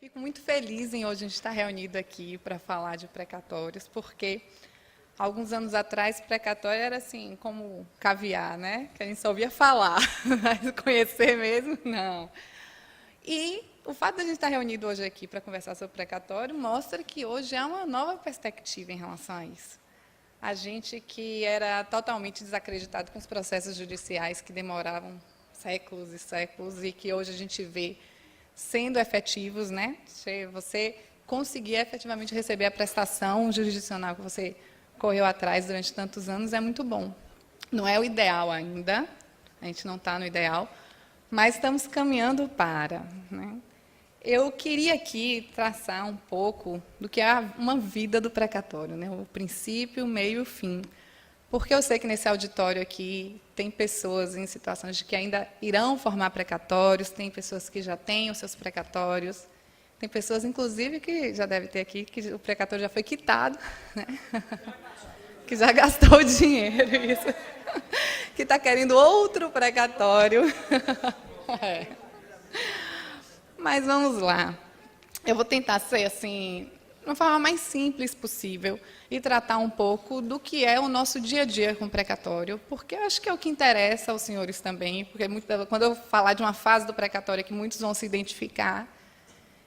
fico muito feliz em hoje a gente estar reunido aqui para falar de precatórios, porque alguns anos atrás precatório era assim, como caviar, né? Que a gente só ouvia falar, mas conhecer mesmo, não. E o fato de a gente estar reunido hoje aqui para conversar sobre precatório mostra que hoje há uma nova perspectiva em relação a isso. A gente que era totalmente desacreditado com os processos judiciais que demoravam séculos e séculos e que hoje a gente vê sendo efetivos, né? Você conseguir efetivamente receber a prestação jurisdicional que você correu atrás durante tantos anos é muito bom. Não é o ideal ainda, a gente não está no ideal, mas estamos caminhando para. Né? Eu queria aqui traçar um pouco do que é uma vida do precatório, né? O princípio, o meio e o fim. Porque eu sei que nesse auditório aqui tem pessoas em situações de que ainda irão formar precatórios, tem pessoas que já têm os seus precatórios, tem pessoas, inclusive, que já deve ter aqui, que o precatório já foi quitado, né? Que já gastou o dinheiro, isso. Que está querendo outro precatório. É. Mas vamos lá. Eu vou tentar ser assim, de uma forma mais simples possível e tratar um pouco do que é o nosso dia a dia com o precatório, porque eu acho que é o que interessa aos senhores também, porque quando eu falar de uma fase do precatório que muitos vão se identificar,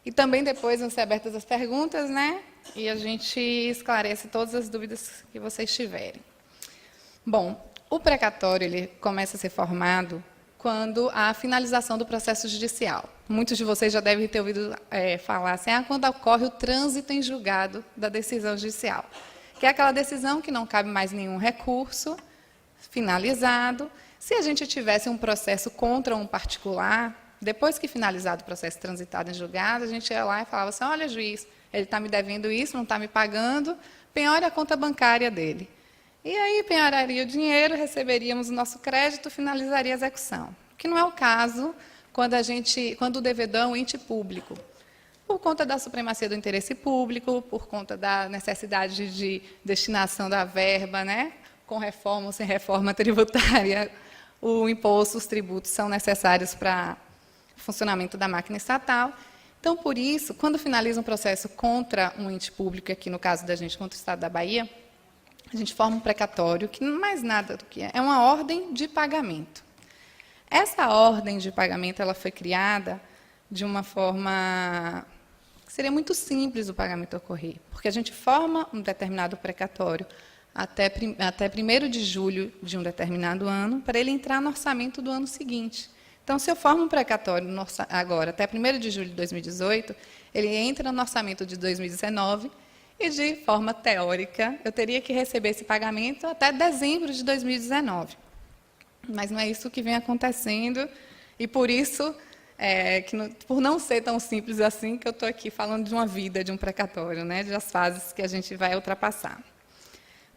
e também depois vão ser abertas as perguntas, né? E a gente esclarece todas as dúvidas que vocês tiverem. Bom, o precatório ele começa a ser formado quando há a finalização do processo judicial. Muitos de vocês já devem ter ouvido falar assim, quando ocorre o trânsito em julgado da decisão judicial, que é aquela decisão que não cabe mais nenhum recurso, finalizado. Se a gente tivesse um processo contra um particular, depois que finalizado o processo transitado em julgado, a gente ia lá e falava assim, olha, juiz, ele está me devendo isso, não está me pagando, penhore a conta bancária dele. E aí penhoraria o dinheiro, receberíamos o nosso crédito, finalizaria a execução. Que não é o caso quando o devedor é um ente público. Por conta da supremacia do interesse público, por conta da necessidade de destinação da verba, né? Com reforma ou sem reforma tributária, o imposto, os tributos são necessários para o funcionamento da máquina estatal. Então, por isso, quando finaliza um processo contra um ente público, aqui no caso da gente, contra o Estado da Bahia, a gente forma um precatório, que não é mais nada do que é uma ordem de pagamento. Essa ordem de pagamento ela foi criada de uma forma que seria muito simples o pagamento ocorrer, porque a gente forma um determinado precatório até 1º de julho de um determinado ano, para ele entrar no orçamento do ano seguinte. Então, se eu formo um precatório agora, até 1º de julho de 2018, ele entra no orçamento de 2019, e, de forma teórica, eu teria que receber esse pagamento até dezembro de 2019. Mas não é isso que vem acontecendo, e por isso, por não ser tão simples assim, que eu estou aqui falando de uma vida, de um precatório, né, das fases que a gente vai ultrapassar.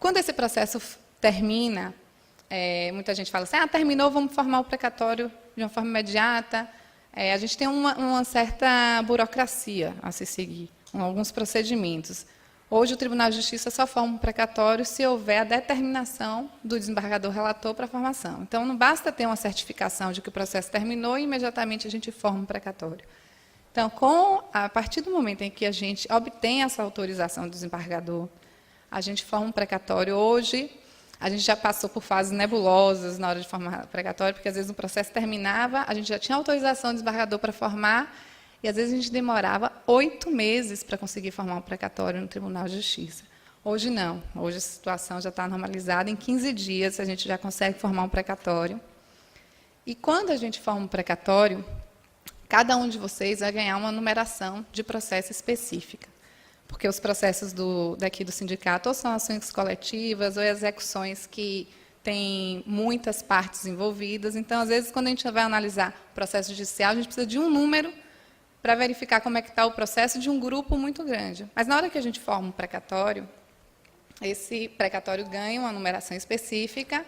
Quando esse processo termina, muita gente fala assim, terminou, vamos formar o precatório de uma forma imediata. A gente tem uma certa burocracia a se seguir, alguns procedimentos. Hoje, o Tribunal de Justiça só forma um precatório se houver a determinação do desembargador relator para a formação. Então, não basta ter uma certificação de que o processo terminou e imediatamente a gente forma um precatório. Então, a partir do momento em que a gente obtém essa autorização do desembargador, a gente forma um precatório. Hoje, a gente já passou por fases nebulosas na hora de formar o precatório, porque, às vezes, o processo terminava, a gente já tinha autorização do desembargador para formar, e, às vezes, a gente demorava 8 meses para conseguir formar um precatório no Tribunal de Justiça. Hoje, não. Hoje, a situação já está normalizada. Em 15 dias, a gente já consegue formar um precatório. E, quando a gente forma um precatório, cada um de vocês vai ganhar uma numeração de processo específica. Porque os processos daqui do sindicato ou são ações coletivas ou execuções que têm muitas partes envolvidas. Então, às vezes, quando a gente vai analisar o processo judicial, a gente precisa de um número para verificar como é que está o processo de um grupo muito grande. Mas, na hora que a gente forma um precatório, esse precatório ganha uma numeração específica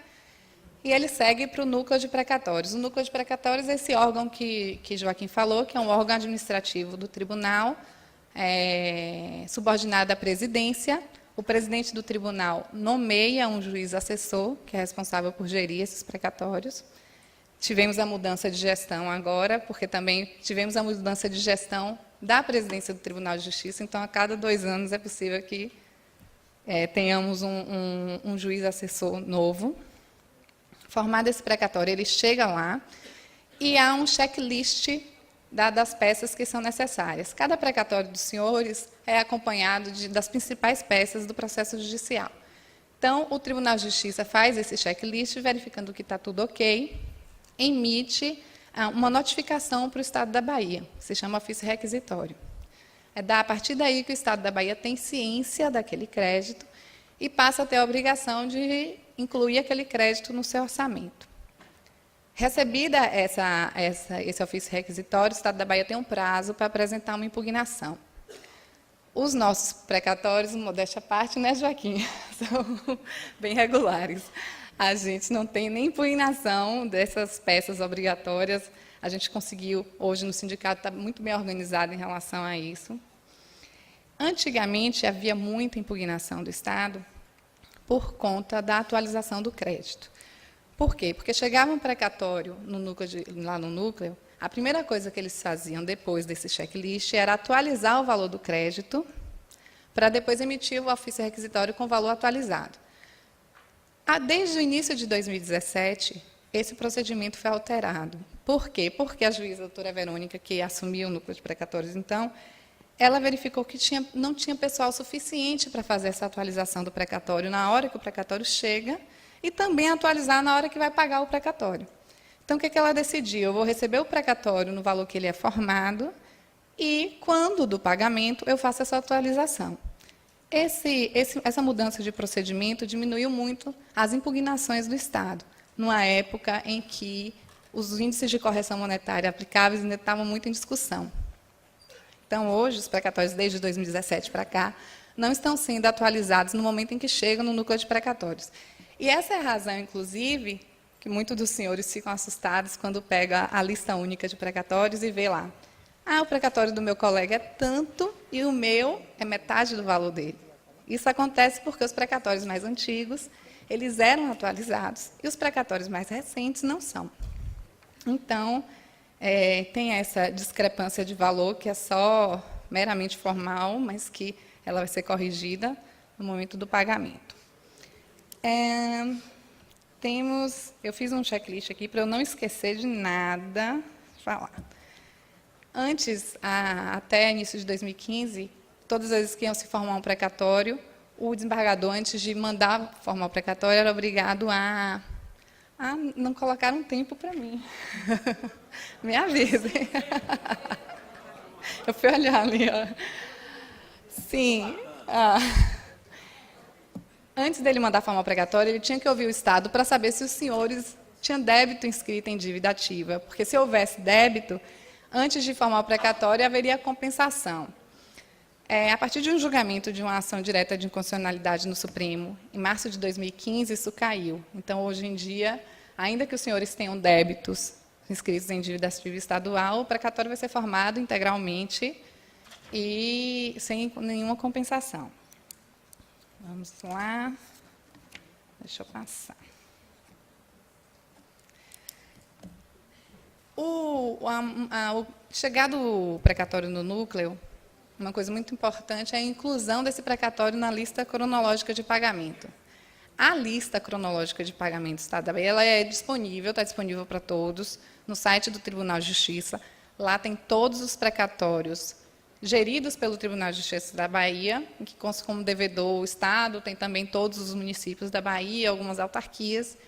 e ele segue para o núcleo de precatórios. O núcleo de precatórios é esse órgão que Joaquim falou, que é um órgão administrativo do tribunal, subordinado à presidência. O presidente do tribunal nomeia um juiz assessor, que é responsável por gerir esses precatórios. Tivemos a mudança de gestão agora, porque também tivemos a mudança de gestão da presidência do Tribunal de Justiça, então, a cada 2 anos é possível que tenhamos um juiz assessor novo. Formado esse precatório, ele chega lá e há um checklist das peças que são necessárias. Cada precatório dos senhores é acompanhado das principais peças do processo judicial. Então, o Tribunal de Justiça faz esse checklist, verificando que está tudo ok, emite uma notificação para o Estado da Bahia, se chama ofício requisitório. A partir daí que o Estado da Bahia tem ciência daquele crédito e passa a ter a obrigação de incluir aquele crédito no seu orçamento. Recebida esse ofício requisitório, o Estado da Bahia tem um prazo para apresentar uma impugnação. Os nossos precatórios, modéstia à parte, né, Joaquim? São bem regulares. A gente não tem nem impugnação dessas peças obrigatórias. A gente conseguiu, hoje no sindicato, está muito bem organizado em relação a isso. Antigamente, havia muita impugnação do Estado por conta da atualização do crédito. Por quê? Porque chegava um precatório lá no núcleo, a primeira coisa que eles faziam depois desse checklist era atualizar o valor do crédito para depois emitir o ofício requisitório com o valor atualizado. Desde o início de 2017, esse procedimento foi alterado. Por quê? Porque a juíza doutora Verônica, que assumiu o núcleo de precatórios, então, ela verificou que não tinha pessoal suficiente para fazer essa atualização do precatório na hora que o precatório chega e também atualizar na hora que vai pagar o precatório. Então, o que ela decidiu? Eu vou receber o precatório no valor que ele é formado e, quando do pagamento, eu faço essa atualização. Essa mudança de procedimento diminuiu muito as impugnações do Estado, numa época em que os índices de correção monetária aplicáveis ainda estavam muito em discussão. Então, hoje, os precatórios, desde 2017 para cá, não estão sendo atualizados no momento em que chegam no núcleo de precatórios. E essa é a razão, inclusive, que muitos dos senhores ficam assustados quando pegam a lista única de precatórios e vê lá. O precatório do meu colega é tanto e o meu é metade do valor dele. Isso acontece porque os precatórios mais antigos, eles eram atualizados e os precatórios mais recentes não são. Então, tem essa discrepância de valor que é só meramente formal, mas que ela vai ser corrigida no momento do pagamento. Eu fiz um checklist aqui para eu não esquecer de nada falar. Antes, até início de 2015, todas as vezes que iam se formar um precatório, o desembargador, antes de mandar formar o precatório, era obrigado a não colocar um tempo para mim. Me avisem. Eu fui olhar ali. Ó. Sim. Antes dele mandar formar o precatório, ele tinha que ouvir o Estado para saber se os senhores tinham débito inscrito em dívida ativa. Porque se houvesse débito, antes de formar o precatório, haveria compensação. A partir de um julgamento de uma ação direta de inconstitucionalidade no Supremo, em março de 2015, isso caiu. Então, hoje em dia, ainda que os senhores tenham débitos inscritos em dívida ativa estadual, o precatório vai ser formado integralmente e sem nenhuma compensação. Vamos lá. Deixa eu passar. Chegado o precatório no núcleo, uma coisa muito importante é a inclusão desse precatório na lista cronológica de pagamento. A lista cronológica de pagamento do Estado da Bahia ela é disponível, está disponível para todos, no site do Tribunal de Justiça. Lá tem todos os precatórios geridos pelo Tribunal de Justiça da Bahia, em que consta como devedor o Estado, tem também todos os municípios da Bahia, algumas autarquias.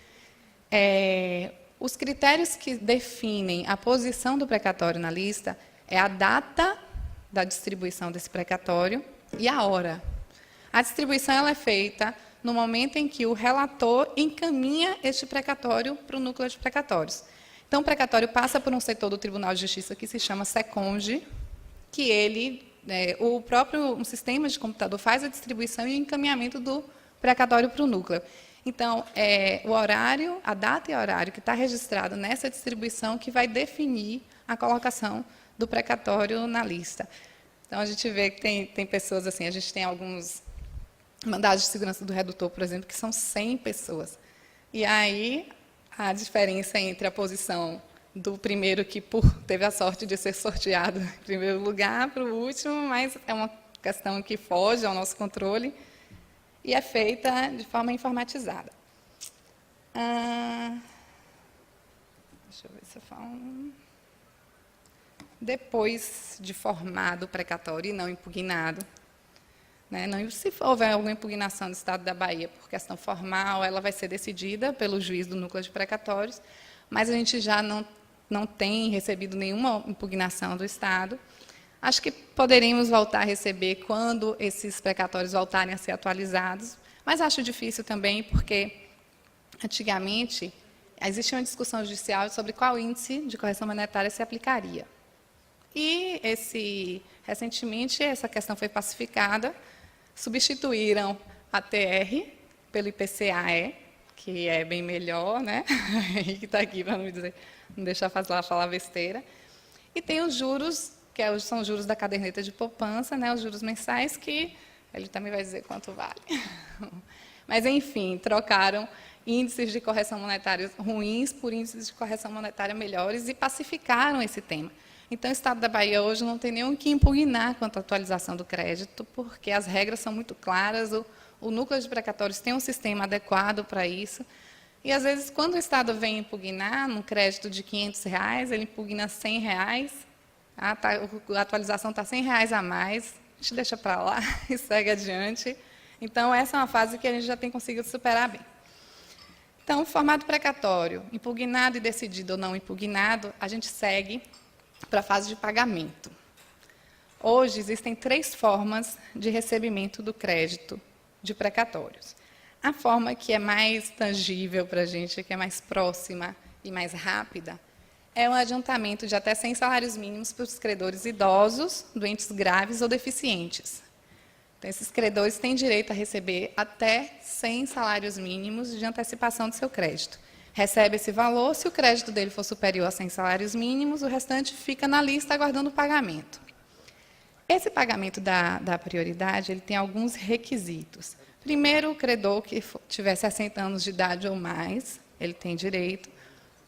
Os critérios que definem a posição do precatório na lista é a data da distribuição desse precatório e a hora. A distribuição ela é feita no momento em que o relator encaminha este precatório para o núcleo de precatórios. Então, o precatório passa por um setor do Tribunal de Justiça que se chama SECONGE, que um sistema de computador faz a distribuição e o encaminhamento do precatório para o núcleo. Então, o horário, a data e o horário que está registrado nessa distribuição que vai definir a colocação do precatório na lista. Então, a gente vê que tem pessoas assim, a gente tem alguns mandados de segurança do redutor, por exemplo, que são 100 pessoas. E aí, a diferença entre a posição do primeiro que teve a sorte de ser sorteado em primeiro lugar para o último, mas é uma questão que foge ao nosso controle e é feita de forma informatizada. Deixa eu ver se eu falo. Depois de formado o precatório e não impugnado, né, se houver alguma impugnação do Estado da Bahia por questão formal, ela vai ser decidida pelo juiz do núcleo de precatórios, mas a gente já não tem recebido nenhuma impugnação do Estado. Acho que poderíamos voltar a receber quando esses precatórios voltarem a ser atualizados, mas acho difícil também, porque, antigamente, existia uma discussão judicial sobre qual índice de correção monetária se aplicaria. E, recentemente, essa questão foi pacificada, substituíram a TR pelo IPCA-E, que é bem melhor, né? que está aqui para não deixar falar besteira. E tem os juros, que são os juros da caderneta de poupança, né? Os juros mensais, que ele também vai dizer quanto vale. Mas, enfim, trocaram índices de correção monetária ruins por índices de correção monetária melhores e pacificaram esse tema. Então, o Estado da Bahia hoje não tem nem o que impugnar quanto à atualização do crédito, porque as regras são muito claras, o núcleo de precatórios tem um sistema adequado para isso, e, às vezes, quando o Estado vem impugnar num crédito de R$500, ele impugna R$100, a atualização está R$100 a mais, a gente deixa para lá e segue adiante. Então, essa é uma fase que a gente já tem conseguido superar bem. Então, formato precatório, impugnado e decidido ou não impugnado, a gente segue para a fase de pagamento. Hoje, existem 3 formas de recebimento do crédito de precatórios. A forma que é mais tangível para a gente, que é mais próxima e mais rápida, é um adiantamento de até 100 salários mínimos para os credores idosos, doentes graves ou deficientes. Então, esses credores têm direito a receber até 100 salários mínimos de antecipação do seu crédito. Recebe esse valor, se o crédito dele for superior a 100 salários mínimos, o restante fica na lista aguardando o pagamento. Esse pagamento da prioridade, ele tem alguns requisitos. Primeiro, o credor que tiver 60 anos de idade ou mais, ele tem direito.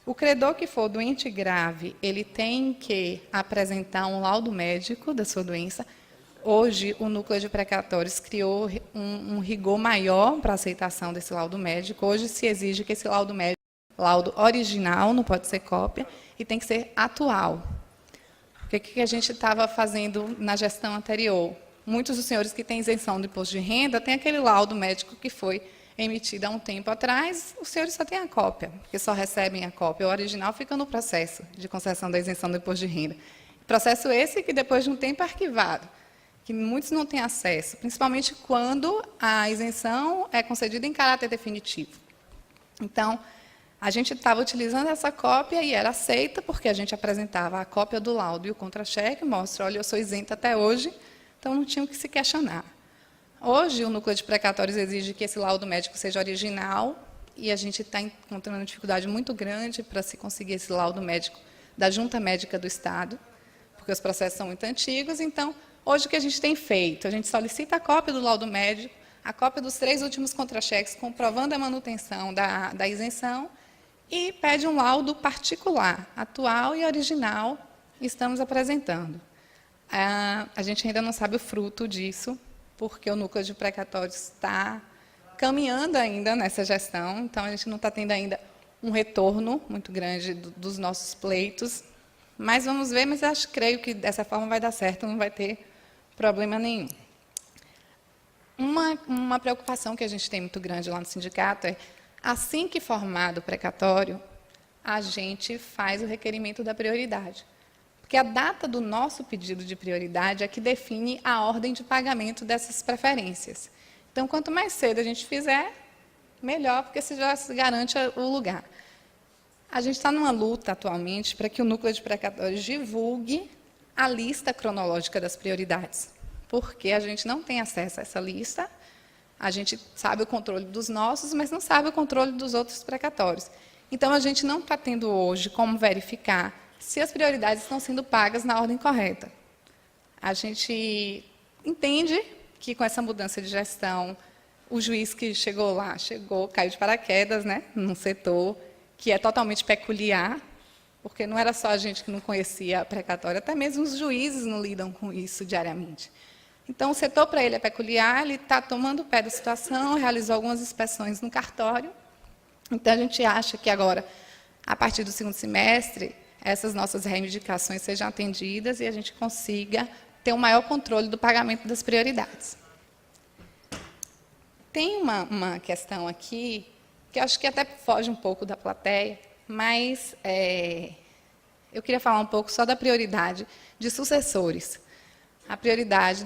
O credor que for doente grave, ele tem que apresentar um laudo médico da sua doença. Hoje, o núcleo de precatórios criou um rigor maior para a aceitação desse laudo médico. Hoje, se exige que esse laudo médico, laudo original, não pode ser cópia, e tem que ser atual. Porque o que a gente estava fazendo na gestão anterior? Muitos dos senhores que têm isenção do imposto de renda têm aquele laudo médico que foi emitido há um tempo atrás, os senhores só têm a cópia, porque só recebem a cópia. O original fica no processo de concessão da isenção do imposto de renda. Processo esse que, depois de um tempo, é arquivado, que muitos não têm acesso, principalmente quando a isenção é concedida em caráter definitivo. Então, a gente estava utilizando essa cópia e era aceita, porque a gente apresentava a cópia do laudo e o contra-cheque, mostra, olha, eu sou isenta até hoje, então não tinha o que se questionar. Hoje, o núcleo de precatórios exige que esse laudo médico seja original, e a gente está encontrando uma dificuldade muito grande para se conseguir esse laudo médico da Junta Médica do Estado, porque os processos são muito antigos. Então, hoje o que a gente tem feito? A gente solicita a cópia do laudo médico, a cópia dos 3 últimos contra-cheques, comprovando a manutenção da isenção, e pede um laudo particular, atual e original, e estamos apresentando. A gente ainda não sabe o fruto disso, porque o núcleo de precatórios está caminhando ainda nessa gestão, então a gente não está tendo ainda um retorno muito grande dos nossos pleitos, mas vamos ver, mas creio que dessa forma vai dar certo, não vai ter problema nenhum. Uma preocupação que a gente tem muito grande lá no sindicato é, assim que formado o precatório, a gente faz o requerimento da prioridade. Porque a data do nosso pedido de prioridade é que define a ordem de pagamento dessas preferências. Então, quanto mais cedo a gente fizer, melhor, porque se já se garante o lugar. A gente está numa luta atualmente para que o núcleo de precatórios divulgue a lista cronológica das prioridades, porque a gente não tem acesso a essa lista, a gente sabe o controle dos nossos, mas não sabe o controle dos outros precatórios. Então, a gente não está tendo hoje como verificar se as prioridades estão sendo pagas na ordem correta. A gente entende que, com essa mudança de gestão, o juiz que chegou lá, caiu de paraquedas, né, num setor que é totalmente peculiar, porque não era só a gente que não conhecia a precatória, até mesmo os juízes não lidam com isso diariamente. Então, o setor, para ele, é peculiar, ele está tomando o pé da situação, realizou algumas inspeções no cartório. Então, a gente acha que agora, a partir do segundo semestre, essas nossas reivindicações sejam atendidas e a gente consiga ter um maior controle do pagamento das prioridades. Tem uma questão aqui, que eu acho que até foge um pouco da plateia, mas eu queria falar um pouco só da prioridade de sucessores. A prioridade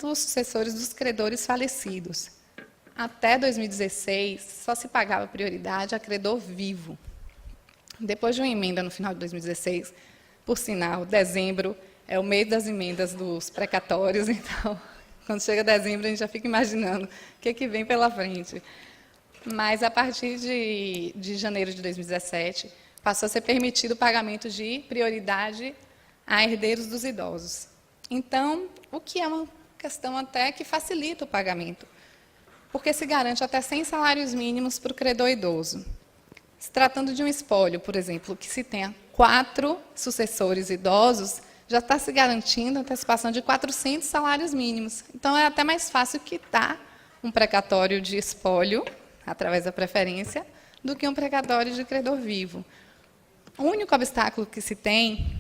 dos sucessores dos credores falecidos. Até 2016, só se pagava prioridade a credor vivo. Depois de uma emenda no final de 2016, por sinal, dezembro é o mês das emendas dos precatórios, então, quando chega dezembro, a gente já fica imaginando o que vem pela frente. Mas, a partir de janeiro de 2017, passou a ser permitido o pagamento de prioridade a herdeiros dos idosos. Então, o que é uma questão até que facilita o pagamento, porque se garante até 100 salários mínimos para o credor idoso. Se tratando de um espólio, por exemplo, que se tenha 4 sucessores idosos, já está se garantindo a antecipação de 400 salários mínimos. Então, é até mais fácil quitar um precatório de espólio, através da preferência, do que um precatório de credor vivo. O único obstáculo que se tem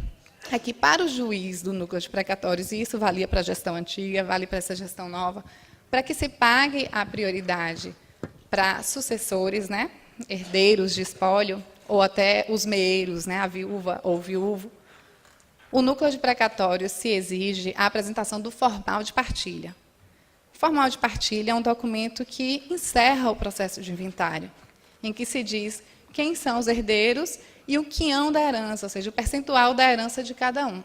é que, para o juiz do núcleo de precatórios, e isso valia para a gestão antiga, vale para essa gestão nova, para que se pague a prioridade para sucessores, né, herdeiros de espólio, ou até os meeiros, né, a viúva ou viúvo, o núcleo de precatórios se exige a apresentação do formal de partilha. O formal de partilha é um documento que encerra o processo de inventário, em que se diz quem são os herdeiros e o quião da herança, ou seja, o percentual da herança de cada um.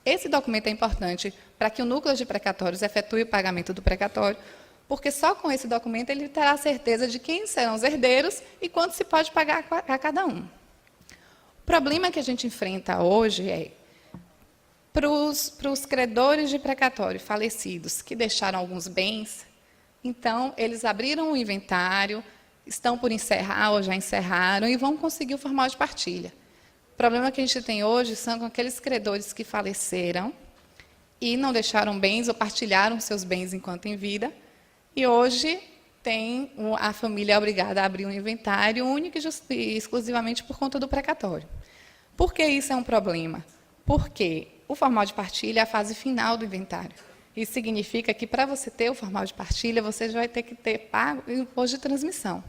Esse documento é importante para que o núcleo de precatórios efetue o pagamento do precatório, porque só com esse documento ele terá a certeza de quem serão os herdeiros e quanto se pode pagar a cada um. O problema que a gente enfrenta hoje é, para os credores de precatório falecidos que deixaram alguns bens, então, eles abriram o inventário, estão por encerrar ou já encerraram e vão conseguir o formal de partilha. O problema que a gente tem hoje são com aqueles credores que faleceram e não deixaram bens ou partilharam seus bens enquanto em vida, e hoje a família é obrigada a abrir um inventário único e exclusivamente por conta do precatório. Por que isso é um problema? Porque o formal de partilha é a fase final do inventário. Isso significa que, para você ter o formal de partilha, você já vai ter que ter pago o imposto de transmissão.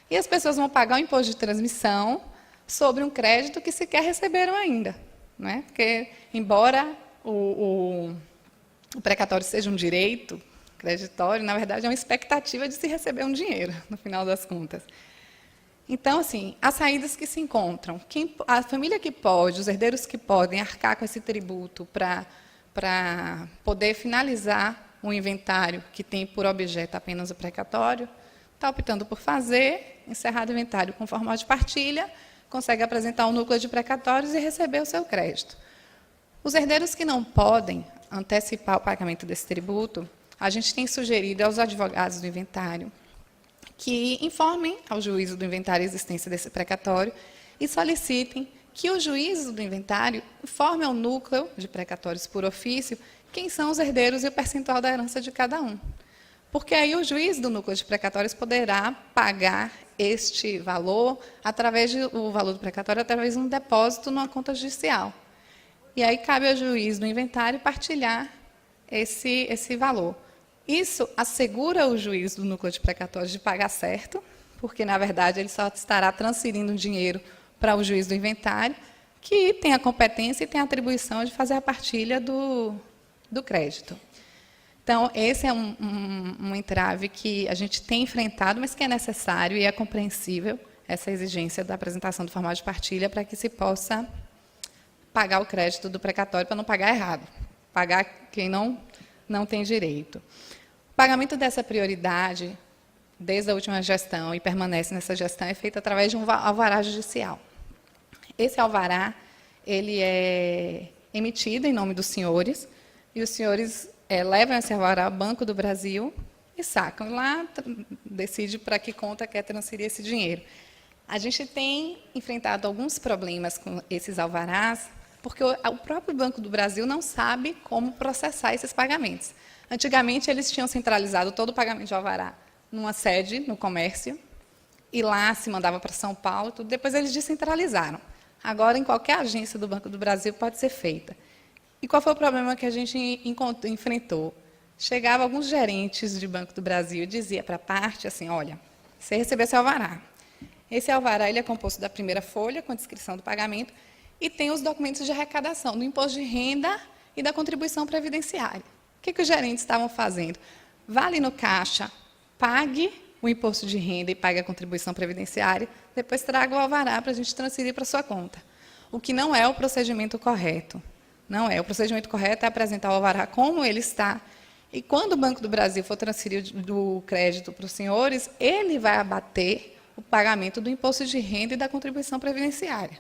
E as pessoas vão pagar o imposto de transmissão sobre um crédito que sequer receberam ainda. Não é? Porque, embora o precatório seja um direito creditório, na verdade, é uma expectativa de se receber um dinheiro, no final das contas. Então, assim, as saídas que se encontram, a família que pode, os herdeiros que podem arcar com esse tributo para poder finalizar um inventário que tem por objeto apenas o precatório, está optando por fazer, encerrar o inventário com formal de partilha, consegue apresentar o núcleo de precatórios e receber o seu crédito. Os herdeiros que não podem antecipar o pagamento desse tributo, a gente tem sugerido aos advogados do inventário que informem ao juízo do inventário a existência desse precatório e solicitem que o juízo do inventário informe ao núcleo de precatórios por ofício quem são os herdeiros e o percentual da herança de cada um. Porque aí o juiz do núcleo de precatórios poderá pagar este valor o valor do precatório através de um depósito numa conta judicial. E aí cabe ao juiz do inventário partilhar esse valor. Isso assegura o juiz do núcleo de precatórios de pagar certo, porque, na verdade, ele só estará transferindo o dinheiro para o juiz do inventário, que tem a competência e tem a atribuição de fazer a partilha do crédito. Então, esse é um entrave que a gente tem enfrentado, mas que é necessário e é compreensível, essa exigência da apresentação do formal de partilha, para que se possa pagar o crédito do precatório, para não pagar errado, pagar quem não tem direito. O pagamento dessa prioridade, desde a última gestão e permanece nessa gestão, é feito através de um alvará judicial. Esse alvará ele é emitido em nome dos senhores, e os senhores levam esse alvará ao Banco do Brasil e sacam. Lá decide para que conta quer transferir esse dinheiro. A gente tem enfrentado alguns problemas com esses alvarás, porque o próprio Banco do Brasil não sabe como processar esses pagamentos. Antigamente, eles tinham centralizado todo o pagamento de alvará numa sede, no comércio, e lá se mandava para São Paulo, tudo. Depois eles descentralizaram. Agora, em qualquer agência do Banco do Brasil, pode ser feita. E qual foi o problema que a gente enfrentou? Chegava alguns gerentes de Banco do Brasil e dizia para a parte assim, olha, você recebeu esse alvará. Esse alvará ele é composto da primeira folha, com a descrição do pagamento, e tem os documentos de arrecadação, do imposto de renda e da contribuição previdenciária. O que os gerentes estavam fazendo? Vá ali no caixa, pague o imposto de renda e pague a contribuição previdenciária, depois traga o alvará para a gente transferir para a sua conta. O que não é o procedimento correto. Não é. O procedimento correto é apresentar o alvará como ele está. E quando o Banco do Brasil for transferir do crédito para os senhores, ele vai abater o pagamento do imposto de renda e da contribuição previdenciária.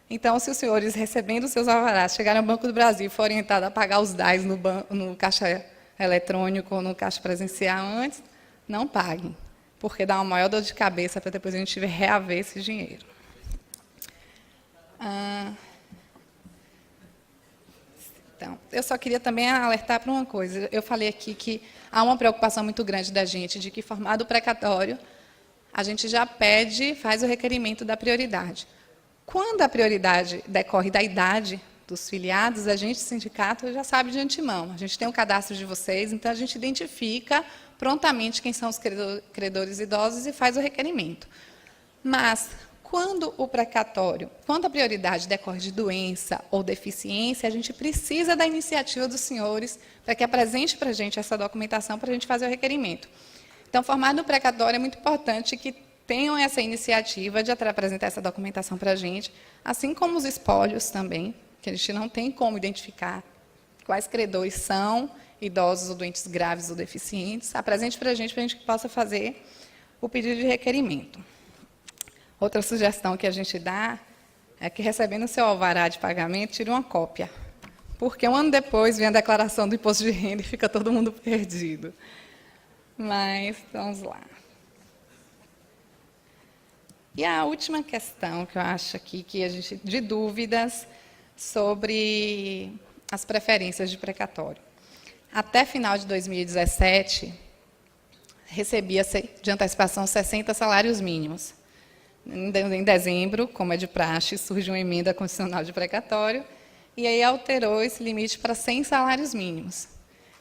Então, se os senhores, recebendo os seus alvarás, chegarem ao Banco do Brasil e forem orientados a pagar os DAIs no caixa eletrônico ou no caixa presencial antes, não paguem, porque dá uma maior dor de cabeça para depois a gente reaver esse dinheiro. Então, eu só queria também alertar para uma coisa. Eu falei aqui que há uma preocupação muito grande da gente de que, formado o precatório, a gente já pede, faz o requerimento da prioridade. Quando a prioridade decorre da idade dos filiados, a gente, sindicato, já sabe de antemão. A gente tem um cadastro de vocês, então a gente identifica prontamente quem são os credores idosos e faz o requerimento. Mas, quando o precatório, quando a prioridade decorre de doença ou deficiência, a gente precisa da iniciativa dos senhores para que apresente para a gente essa documentação para a gente fazer o requerimento. Então, formado no precatório, é muito importante que tenham essa iniciativa de apresentar essa documentação para a gente, assim como os espólios também, que a gente não tem como identificar quais credores são idosos ou doentes graves ou deficientes, apresente para a gente possa fazer o pedido de requerimento. Outra sugestão que a gente dá é que, recebendo o seu alvará de pagamento, tire uma cópia, porque um ano depois vem a declaração do imposto de renda e fica todo mundo perdido. Mas, vamos lá. E a última questão que eu acho aqui, que a gente, de dúvidas sobre as preferências de precatório. Até final de 2017, recebia-se de antecipação 60 salários mínimos. Em dezembro, como é de praxe, surge uma emenda constitucional de precatório, e aí alterou esse limite para 100 salários mínimos.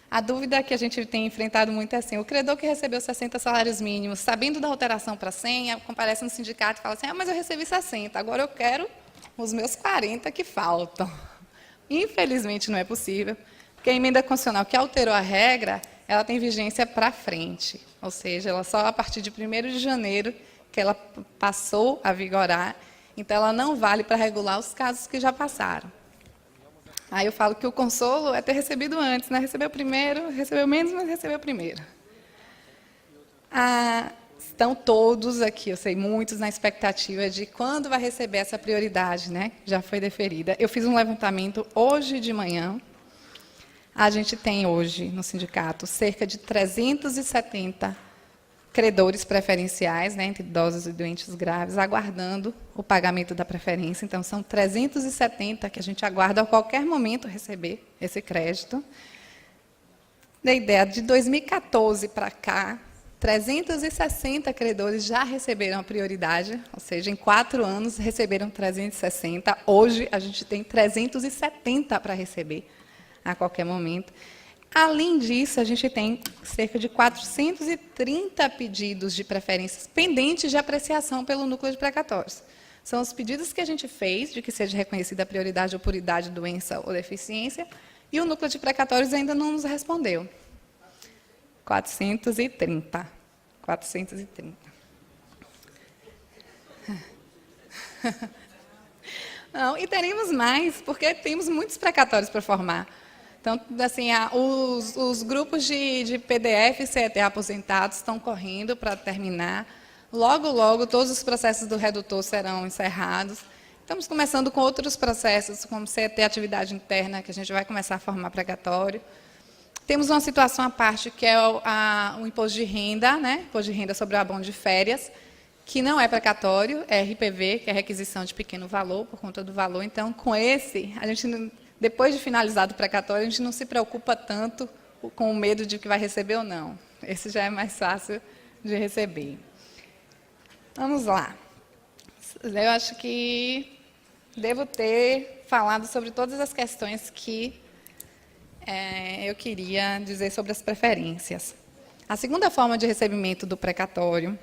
A dúvida que a gente tem enfrentado muito é assim, o credor que recebeu 60 salários mínimos, sabendo da alteração para 100, comparece no sindicato e fala assim, mas eu recebi 60, agora eu quero os meus 40 que faltam. Infelizmente, não é possível, porque a emenda constitucional que alterou a regra, ela tem vigência para frente, ou seja, ela só a partir de 1º de janeiro que ela passou a vigorar, então ela não vale para regular os casos que já passaram. Aí eu falo que o consolo é ter recebido antes, né? Recebeu primeiro, recebeu menos, mas recebeu primeiro. Estão todos aqui, eu sei, muitos na expectativa de quando vai receber essa prioridade, né? Já foi deferida. Eu fiz um levantamento hoje de manhã. A gente tem hoje, no sindicato, cerca de 370 credores preferenciais, né, entre idosos e doentes graves, aguardando o pagamento da preferência. Então, são 370 que a gente aguarda a qualquer momento receber esse crédito. Da ideia de 2014 para cá, 360 credores já receberam a prioridade, ou seja, em 4 anos receberam 360. Hoje, a gente tem 370 para receber a qualquer momento. Além disso, a gente tem cerca de 430 pedidos de preferências pendentes de apreciação pelo núcleo de precatórios. São os pedidos que a gente fez de que seja reconhecida a prioridade ou por idade, doença ou deficiência, e o núcleo de precatórios ainda não nos respondeu. 430. 430. Não, e teremos mais, porque temos muitos precatórios para formar. Então, assim, os grupos de PDF e CET aposentados estão correndo para terminar. Logo, logo, todos os processos do redutor serão encerrados. Estamos começando com outros processos, como CET atividade interna, que a gente vai começar a formar precatório. Temos uma situação à parte, que é o imposto de renda, né? Imposto de renda sobre o abono de férias, que não é precatório, é RPV, que é requisição de pequeno valor, por conta do valor. Então, com esse, a gente, depois de finalizado o precatório, a gente não se preocupa tanto com o medo de que vai receber ou não. Esse já é mais fácil de receber. Vamos lá. Eu acho que devo ter falado sobre todas as questões que eu queria dizer sobre as preferências. A segunda forma de recebimento do precatório,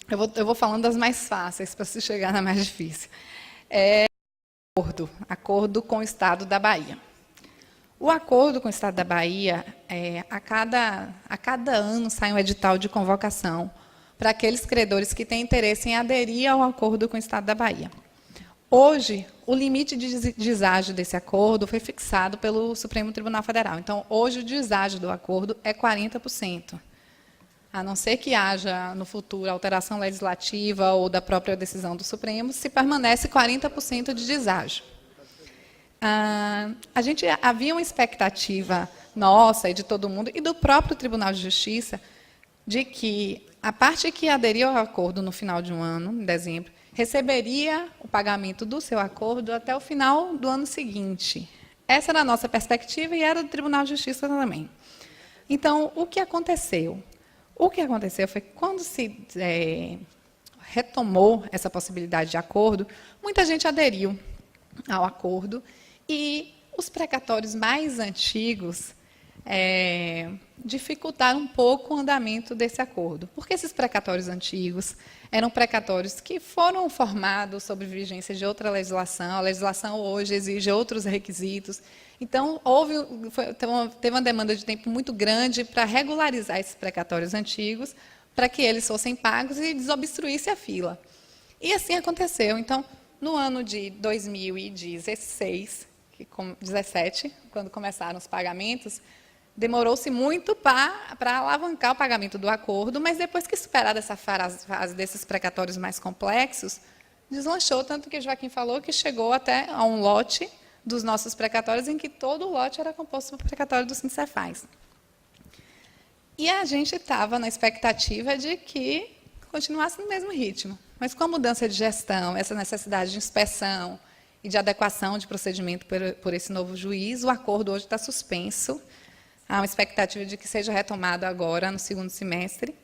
eu vou falando das mais fáceis, para se chegar na mais difícil. É acordo com o Estado da Bahia. O acordo com o Estado da Bahia, a cada ano sai um edital de convocação para aqueles credores que têm interesse em aderir ao acordo com o Estado da Bahia. Hoje, o limite de deságio desse acordo foi fixado pelo Supremo Tribunal Federal. Então, hoje, o deságio do acordo é 40%. A não ser que haja, no futuro, alteração legislativa ou da própria decisão do Supremo, se permanece 40% de deságio. Havia uma expectativa nossa e de todo mundo, e do próprio Tribunal de Justiça, de que a parte que aderiu ao acordo no final de um ano, em dezembro, receberia o pagamento do seu acordo até o final do ano seguinte. Essa era a nossa perspectiva e era do Tribunal de Justiça também. Então, o que aconteceu? O que aconteceu foi que, quando se retomou essa possibilidade de acordo, muita gente aderiu ao acordo e os precatórios mais antigos dificultaram um pouco o andamento desse acordo. Porque esses precatórios antigos eram precatórios que foram formados sob vigência de outra legislação. A legislação hoje exige outros requisitos. Então, teve uma demanda de tempo muito grande para regularizar esses precatórios antigos, para que eles fossem pagos e desobstruísse a fila. E assim aconteceu. Então, no ano de 2016, 17, quando começaram os pagamentos, demorou-se muito para alavancar o pagamento do acordo, mas depois que superada essa fase desses precatórios mais complexos, deslanchou, tanto que Joaquim falou que chegou até a um lote dos nossos precatórios em que todo o lote era composto por precatório do Sincefaz. E a gente estava na expectativa de que continuasse no mesmo ritmo. Mas com a mudança de gestão, essa necessidade de inspeção e de adequação de procedimento por esse novo juiz, o acordo hoje está suspenso. Há uma expectativa de que seja retomado agora, no segundo semestre.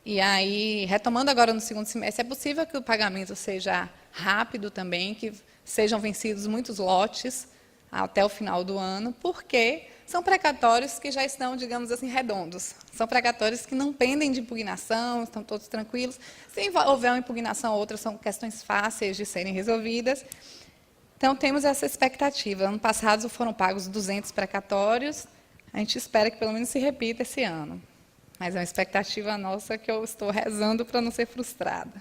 E aí, retomando agora no segundo semestre, é possível que o pagamento seja rápido também, que sejam vencidos muitos lotes até o final do ano, porque são precatórios que já estão, digamos assim, redondos. São precatórios que não pendem de impugnação, estão todos tranquilos. Se houver uma impugnação ou outra, são questões fáceis de serem resolvidas. Então, temos essa expectativa. Ano passado foram pagos 200 precatórios, a gente espera que pelo menos se repita esse ano. Mas é uma expectativa nossa que eu estou rezando para não ser frustrada.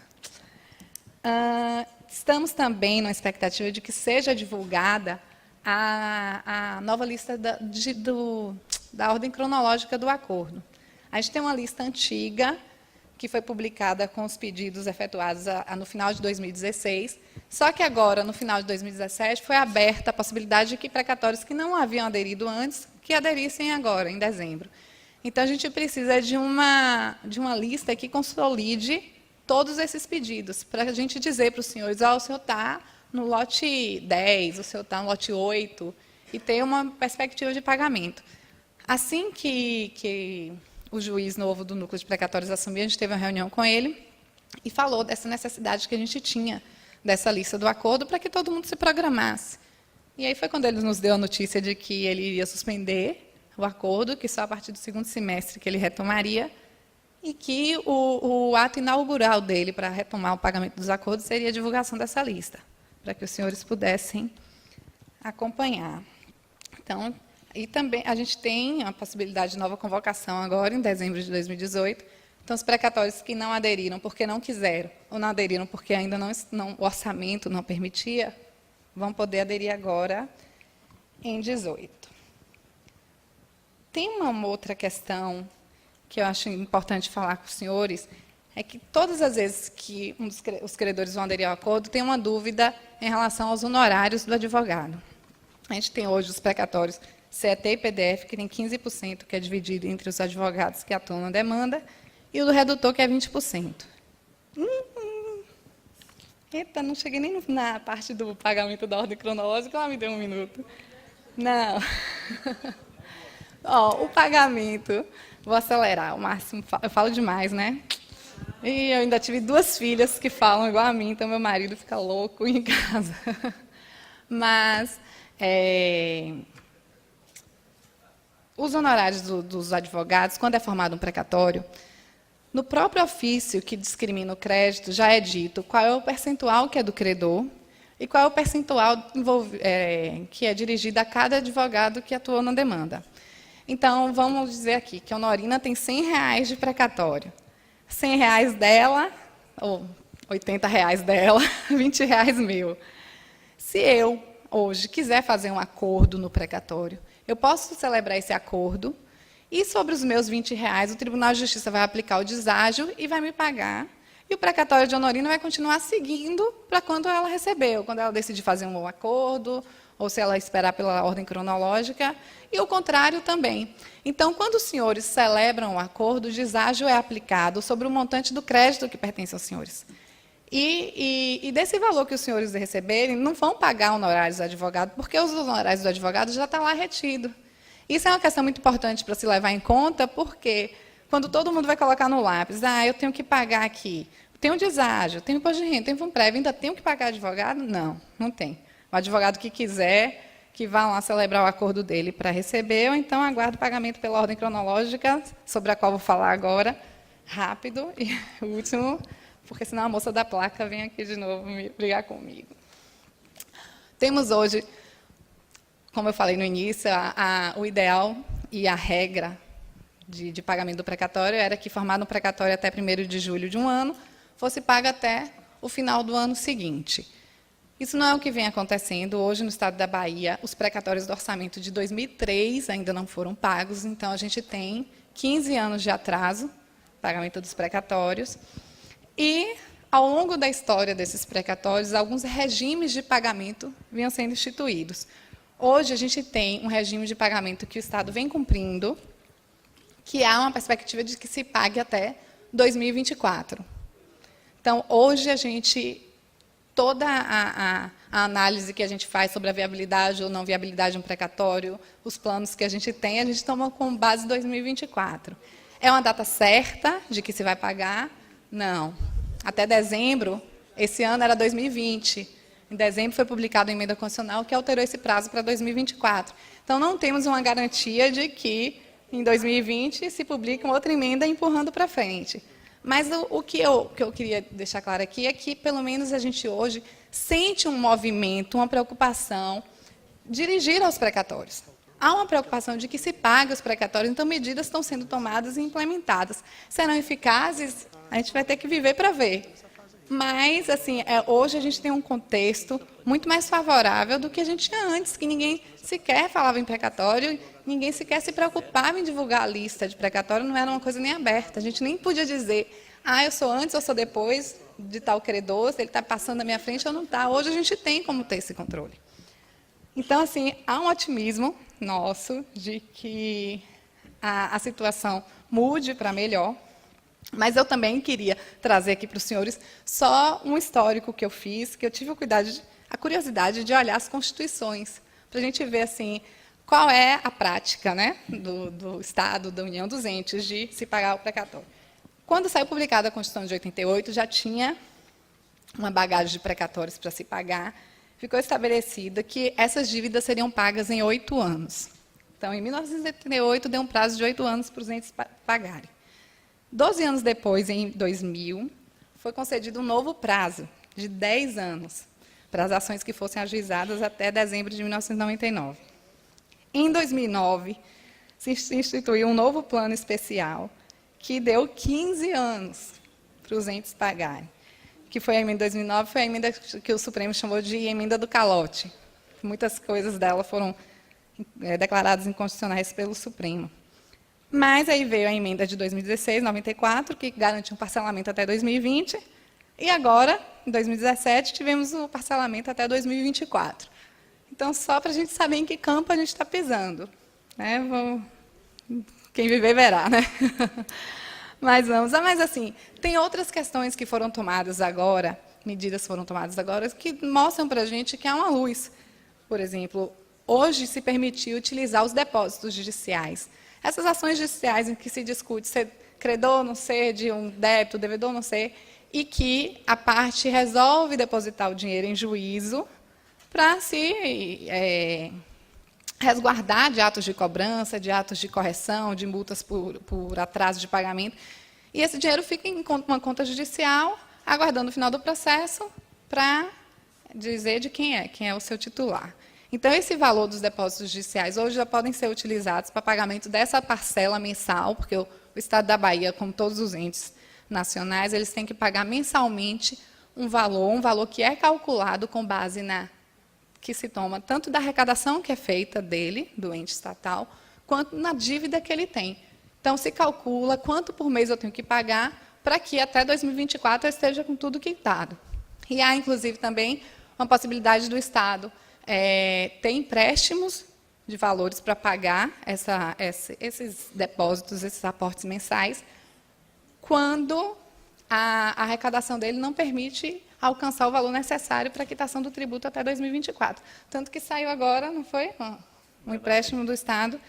Estamos também na expectativa de que seja divulgada a nova lista da ordem cronológica do acordo. A gente tem uma lista antiga, que foi publicada com os pedidos efetuados no final de 2016, só que agora, no final de 2017, foi aberta a possibilidade de que precatórios que não haviam aderido antes, que aderissem agora, em dezembro. Então, a gente precisa de uma lista que consolide todos esses pedidos, para a gente dizer para os senhores, o senhor está no lote 10, o senhor está no lote 8, e ter uma perspectiva de pagamento. Assim que o juiz novo do Núcleo de Precatórios assumiu, a gente teve uma reunião com ele e falou dessa necessidade que a gente tinha dessa lista do acordo para que todo mundo se programasse. E aí foi quando ele nos deu a notícia de que ele iria suspender o acordo, que só a partir do segundo semestre que ele retomaria, e que o ato inaugural dele para retomar o pagamento dos acordos seria a divulgação dessa lista, para que os senhores pudessem acompanhar. Então, e também a gente tem a possibilidade de nova convocação agora, em dezembro de 2018. Então, os precatórios que não aderiram porque não quiseram, ou não aderiram porque ainda o orçamento não permitia, vão poder aderir agora em 18. Tem uma outra questão que eu acho importante falar com os senhores, é que todas as vezes que os credores vão aderir ao acordo, tem uma dúvida em relação aos honorários do advogado. A gente tem hoje os precatórios CET e PDF, que tem 15%, que é dividido entre os advogados que atuam na demanda, e o do redutor, que é 20%. Eita, não cheguei nem na parte do pagamento da ordem cronológica, ela me deu um minuto. Não. Ó, o pagamento, vou acelerar o máximo, eu falo demais, né? E eu ainda tive 2 filhas que falam igual a mim, então meu marido fica louco em casa. Mas os honorários dos advogados, quando é formado um precatório, no próprio ofício que discrimina o crédito, já é dito qual é o percentual que é do credor e qual é o percentual que é dirigido a cada advogado que atuou na demanda. Então, vamos dizer aqui que a Honorina tem R$ 100 de precatório. R$ 100 dela, ou R$ 80 dela, R$ 20 meu. Se eu, hoje, quiser fazer um acordo no precatório, eu posso celebrar esse acordo e, sobre os meus R$ 20, o Tribunal de Justiça vai aplicar o deságio e vai me pagar. E o precatório de Honorina vai continuar seguindo para quando ela recebeu, quando ela decidir fazer um acordo, ou se ela esperar pela ordem cronológica, e o contrário também. Então, quando os senhores celebram o acordo, o deságio é aplicado sobre o montante do crédito que pertence aos senhores. E desse valor que os senhores receberem, não vão pagar honorários do advogado, porque os honorários do advogado já estão lá retido. Isso é uma questão muito importante para se levar em conta, porque quando todo mundo vai colocar no lápis, eu tenho que pagar aqui, tem um deságio, tem um imposto de renda, tem um prévio, ainda tenho que pagar advogado? Não, não tem. O advogado que quiser, que vá lá celebrar o acordo dele para receber, ou então aguarde o pagamento pela ordem cronológica, sobre a qual vou falar agora, rápido, e o último, porque senão a moça da placa vem aqui de novo brigar comigo. Temos hoje, como eu falei no início, o ideal e a regra de pagamento do precatório era que, formado um precatório até 1º de julho de um ano, fosse pago até o final do ano seguinte. Isso não é o que vem acontecendo. Hoje, no estado da Bahia, os precatórios do orçamento de 2003 ainda não foram pagos, então a gente tem 15 anos de atraso no pagamento dos precatórios. E, ao longo da história desses precatórios, alguns regimes de pagamento vinham sendo instituídos. Hoje, a gente tem um regime de pagamento que o Estado vem cumprindo, que há uma perspectiva de que se pague até 2024. Então, hoje, toda a análise que a gente faz sobre a viabilidade ou não viabilidade de um precatório, os planos que a gente toma como base 2024. É uma data certa de que se vai pagar? Não. Até dezembro, esse ano era 2020. Em dezembro foi publicada a emenda constitucional que alterou esse prazo para 2024. Então, não temos uma garantia de que, em 2020, se publique uma outra emenda empurrando para frente. Mas o que eu queria deixar claro aqui é que, pelo menos, a gente hoje sente um movimento, uma preocupação dirigir aos precatórios. Há uma preocupação de que se pague os precatórios, então medidas estão sendo tomadas e implementadas. Serão eficazes? A gente vai ter que viver para ver. Mas, assim, hoje a gente tem um contexto muito mais favorável do que a gente tinha antes, que ninguém sequer falava em precatório, ninguém sequer se preocupava em divulgar a lista de precatório, não era uma coisa nem aberta. A gente nem podia dizer, eu sou antes ou sou depois de tal credor, se ele está passando na minha frente ou não está. Hoje a gente tem como ter esse controle. Então, assim, há um otimismo nosso de que a situação mude para melhor. Mas eu também queria trazer aqui para os senhores só um histórico que eu fiz, que eu tive a curiosidade de olhar as constituições, para a gente ver assim, qual é a prática, né, do Estado, da União, dos entes, de se pagar o precatório. Quando saiu publicada a Constituição de 88, já tinha uma bagagem de precatórios para se pagar, ficou estabelecido que essas dívidas seriam pagas em 8 anos. Então, em 1988, deu um prazo de 8 anos para os entes pagarem. 12 anos depois, em 2000, foi concedido um novo prazo de 10 anos para as ações que fossem ajuizadas até dezembro de 1999. Em 2009, se instituiu um novo plano especial que deu 15 anos para os entes pagarem, que foi a emenda de 2009, foi a emenda que o Supremo chamou de emenda do calote. Muitas coisas dela foram declaradas inconstitucionais pelo Supremo. Mas aí veio a emenda de 2016, 94, que garantiu um parcelamento até 2020, e agora, em 2017, tivemos o parcelamento até 2024. Então, só para a gente saber em que campo a gente está pisando. Né? Quem viver, verá. Né? Mas vamos. Mas, assim, tem outras questões que foram tomadas agora medidas foram tomadas agora que mostram para a gente que há uma luz. Por exemplo, hoje se permitiu utilizar os depósitos judiciais. Essas ações judiciais em que se discute ser credor não ser de um débito, devedor não ser, e que a parte resolve depositar o dinheiro em juízo para se resguardar de atos de cobrança, de atos de correção, de multas por atraso de pagamento. E esse dinheiro fica em uma conta judicial, aguardando o final do processo para dizer de quem é o seu titular. Então, esse valor dos depósitos judiciais hoje já podem ser utilizados para pagamento dessa parcela mensal, porque o Estado da Bahia, como todos os entes nacionais, eles têm que pagar mensalmente um valor que é calculado com base que se toma tanto da arrecadação que é feita dele, do ente estatal, quanto na dívida que ele tem. Então, se calcula quanto por mês eu tenho que pagar para que até 2024 eu esteja com tudo quitado. E há, inclusive, também uma possibilidade do Estado ter empréstimos de valores para pagar esses depósitos, esses aportes mensais, quando a arrecadação dele não permite alcançar o valor necessário para a quitação do tributo até 2024. Tanto que saiu agora, não foi? Um empréstimo do Estado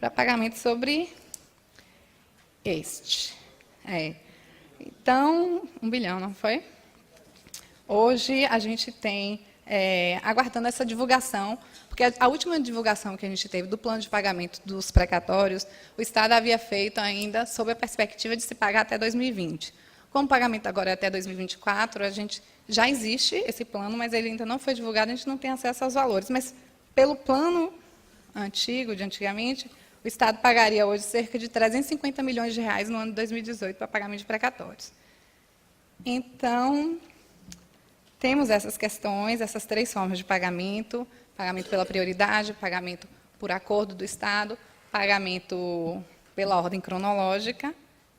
para pagamento sobre este. Então, 1 bilhão, não foi? Hoje, a gente tem, aguardando essa divulgação, porque a última divulgação que a gente teve do plano de pagamento dos precatórios, o Estado havia feito ainda sob a perspectiva de se pagar até 2020. Como o pagamento agora é até 2024, a gente já existe esse plano, mas ele ainda não foi divulgado, a gente não tem acesso aos valores. Mas, pelo plano antigo, de antigamente, o Estado pagaria hoje cerca de 350 milhões de reais no ano de 2018 para pagamento de precatórios. Então, temos essas questões, essas 3 formas de pagamento: pagamento pela prioridade, pagamento por acordo do Estado, pagamento pela ordem cronológica,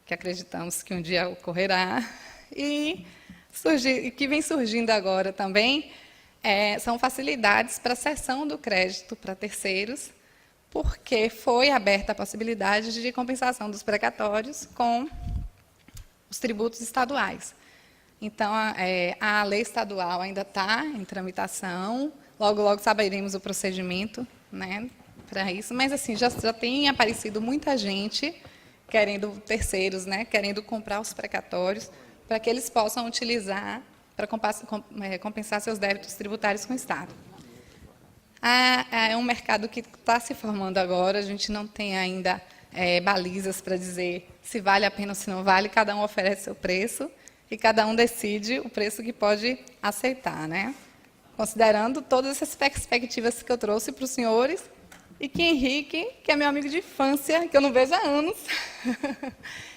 que acreditamos que um dia ocorrerá, e que vem surgindo agora também, são facilidades para a cessão do crédito para terceiros, porque foi aberta a possibilidade de compensação dos precatórios com os tributos estaduais. Então, a lei estadual ainda está em tramitação, logo, logo saberemos o procedimento, né, para isso, mas assim, já tem aparecido muita gente querendo terceiros, né, querendo comprar os precatórios, para que eles possam utilizar para compensar seus débitos tributários com o Estado. É um mercado que está se formando agora, a gente não tem ainda balizas para dizer se vale a pena ou se não vale, cada um oferece seu preço e cada um decide o preço que pode aceitar, né? Considerando todas essas perspectivas que eu trouxe para os senhores, e que Henrique, que é meu amigo de infância, que eu não vejo há anos,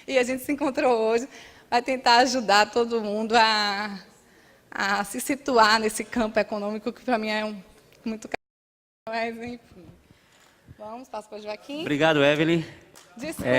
e a gente se encontrou hoje, vai tentar ajudar todo mundo a se situar nesse campo econômico, que para mim é muito caro, mas enfim. Vamos, passo para o Joaquim. Obrigado, Evelyn. Desculpe.